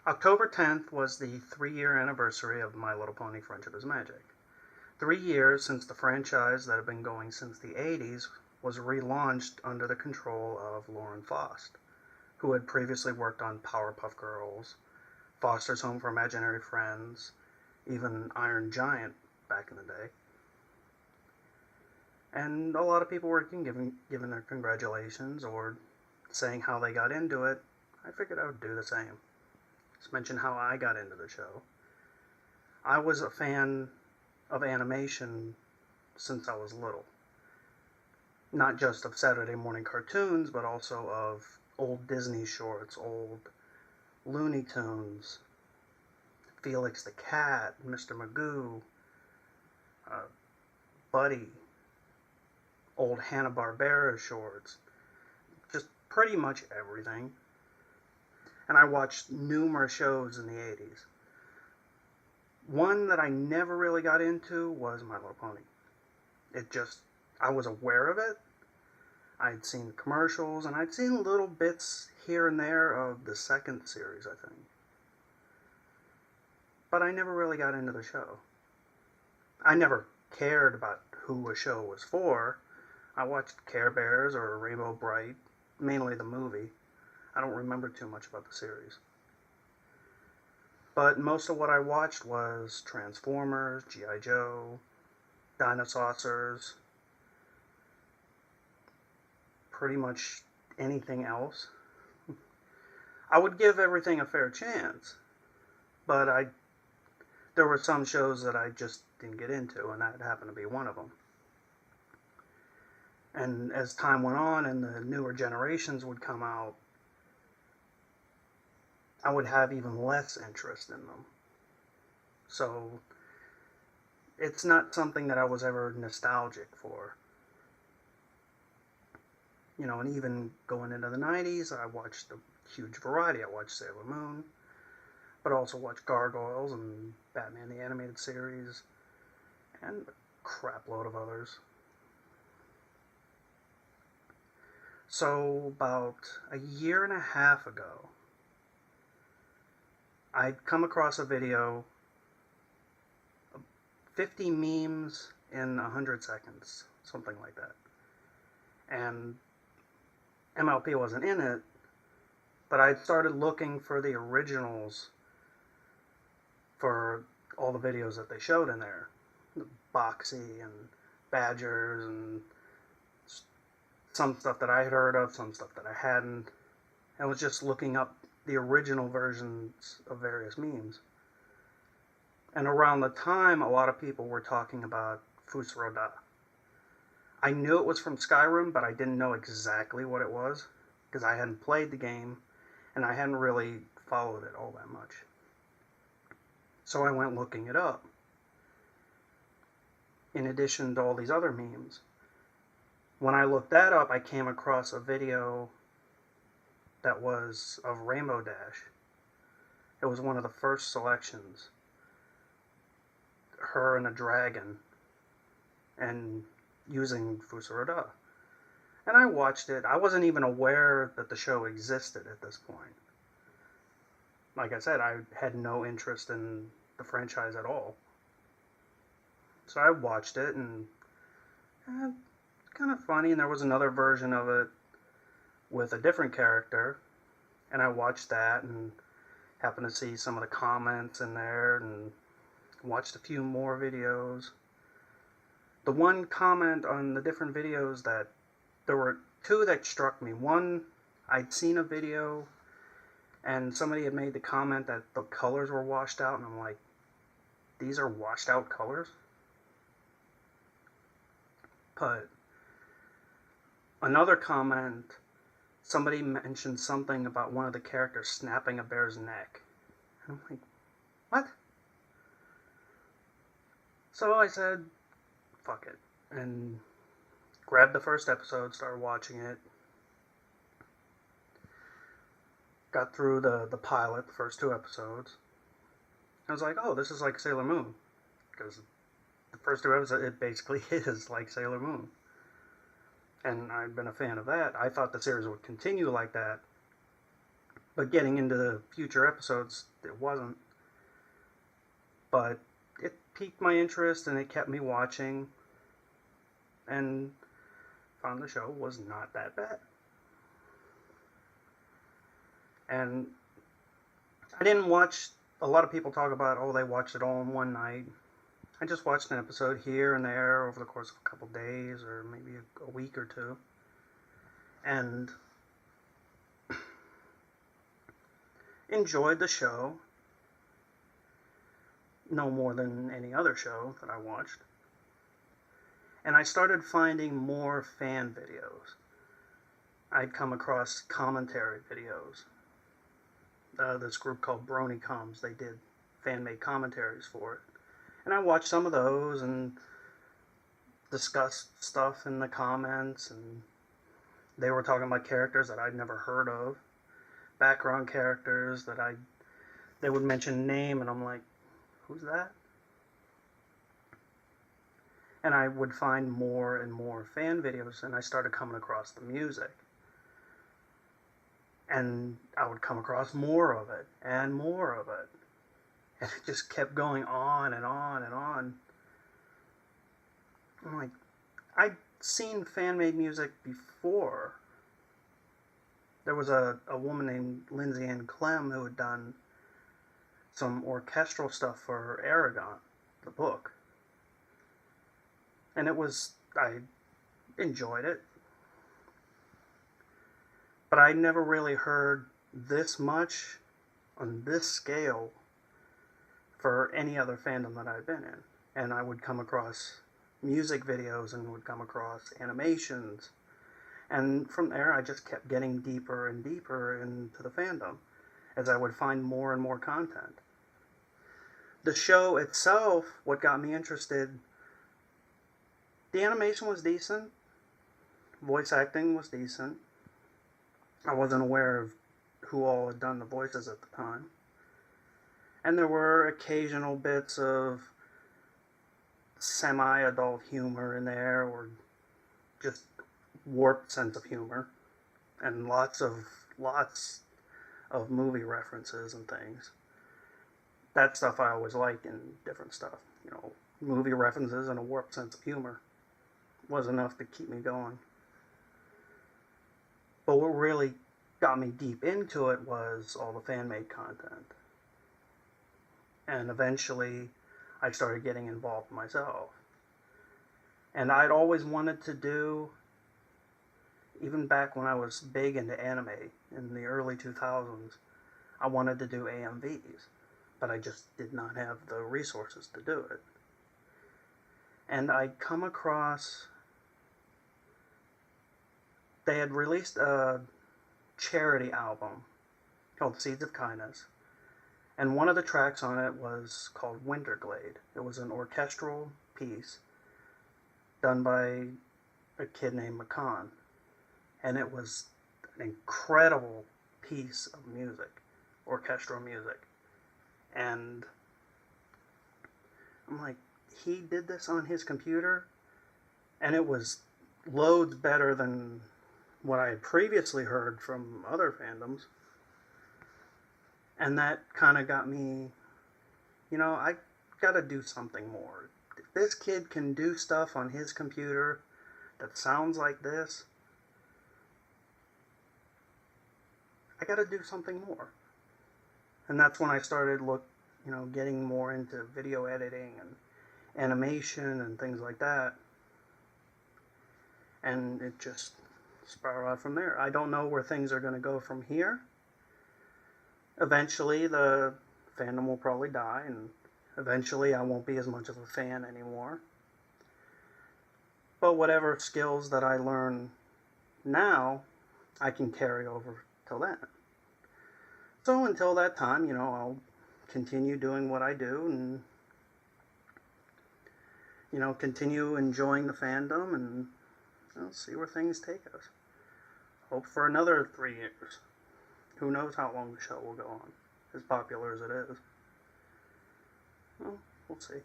October 10th was the 3-year anniversary of My Little Pony Friendship is Magic. 3 years since the franchise that had been going since the 80s was relaunched under the control of Lauren Faust, who had previously worked on Powerpuff Girls, Foster's Home for Imaginary Friends, even Iron Giant back in the day. And a lot of people were giving their congratulations or saying how they got into it. I figured I would do the same. Just mention how I got into the show. I was a fan of animation since I was little. Not just of Saturday morning cartoons, but also of old Disney shorts, old Looney Tunes, Felix the Cat, Mr. Magoo, Buddy, old Hanna-Barbera shorts, just pretty much everything. And I watched numerous shows in the 80s. One that I never really got into was My Little Pony. I was aware of it. I'd seen the commercials, and I'd seen little bits here and there of the second series, I think. But I never really got into the show. I never cared about who a show was for. I watched Care Bears or Rainbow Bright, mainly the movie. I don't remember too much about the series. But most of what I watched was Transformers, G.I. Joe, Dinosaurs, pretty much anything else. I would give everything a fair chance, but there were some shows that I just didn't get into, and that happened to be one of them. And as time went on and the newer generations would come out, I would have even less interest in them. So it's not something that I was ever nostalgic for. And even going into the 90s, I watched a huge variety. I watched Sailor Moon, but also watched Gargoyles and Batman the Animated Series, and a crap load of others. So about a year and a half ago, I'd come across a video, 50 memes in 100 seconds, something like that. And MLP wasn't in it, but I'd started looking for the originals for all the videos that they showed in there. Boxy and Badgers and some stuff that I had heard of, some stuff that I hadn't. I was just looking up the original versions of various memes. And around the time, a lot of people were talking about Fusroda. I knew it was from Skyrim, but I didn't know exactly what it was, because I hadn't played the game, and I hadn't really followed it all that much. So I went looking it up, in addition to all these other memes. When I looked that up, I came across a video that was of Rainbow Dash. It was one of the first selections. Her and a dragon, and using Fusroda. And I watched it. I wasn't even aware that the show existed at this point. Like I said, I had no interest in the franchise at all. So I watched it, and it's kind of funny, and there was another version of it with a different character, and I watched that and happened to see some of the comments in there and watched a few more videos. The one comment on the different videos that there were two that struck me. One, I'd seen a video and somebody had made the comment that the colors were washed out, and I'm like, these are washed out colors? But another comment, somebody mentioned something about one of the characters snapping a bear's neck. And I'm like, what? So I said, fuck it, and grabbed the first episode, started watching it. Got through the pilot, the first 2 episodes. I was like, oh, this is like Sailor Moon. Because the first 2 episodes, it basically is like Sailor Moon. And I've been a fan of that. I thought the series would continue like that. But getting into the future episodes, it wasn't. But it piqued my interest and it kept me watching, and found the show was not that bad. And I didn't watch, a lot of people talk about, oh, they watched it all in one night. I just watched an episode here and there over the course of a couple days or maybe a week or two. And enjoyed the show no more than any other show that I watched. And I started finding more fan videos. I'd come across commentary videos. This group called BronyComs, they did fan-made commentaries for it. And I watched some of those and discussed stuff in the comments, and they were talking about characters that I'd never heard of, background characters that they would mention name, and I'm like, who's that? And I would find more and more fan videos, and I started coming across the music. And I would come across more of it, and more of it. And it just kept going on and on and on. I'm like, I'd seen fan-made music before. There was a woman named Lindsay Ann Clem who had done some orchestral stuff for Aragon, the book. And I enjoyed it. But I never really heard this much on this scale for any other fandom that I've been in. And I would come across music videos and would come across animations. And from there, I just kept getting deeper and deeper into the fandom as I would find more and more content. The show itself, what got me interested, the animation was decent. Voice acting was decent. I wasn't aware of who all had done the voices at the time. And there were occasional bits of semi-adult humor in there, or just warped sense of humor, and lots of movie references and things. That stuff I always like in different stuff. Movie references and a warped sense of humor was enough to keep me going. But what really got me deep into it was all the fan-made content. And eventually, I started getting involved myself. And I'd always wanted to do, even back when I was big into anime in the early 2000s, I wanted to do AMVs, but I just did not have the resources to do it. And I'd come across, they had released a charity album called Seeds of Kindness, and one of the tracks on it was called Winterglade. It was an orchestral piece done by a kid named Makan, and it was an incredible piece of music, orchestral music. And I'm like, he did this on his computer, and it was loads better than what I had previously heard from other fandoms. And that kind of got me, I gotta do something more. If this kid can do stuff on his computer that sounds like this, I gotta do something more. And that's when I started getting more into video editing and animation and things like that. And it just spiraled out from there. I don't know where things are going to go from here. Eventually, the fandom will probably die, and eventually I won't be as much of a fan anymore. But whatever skills that I learn now, I can carry over till then. So until that time, I'll continue doing what I do and, continue enjoying the fandom, and see where things take us. Hope for another 3 years. Who knows how long the show will go on, as popular as it is. Well, we'll see.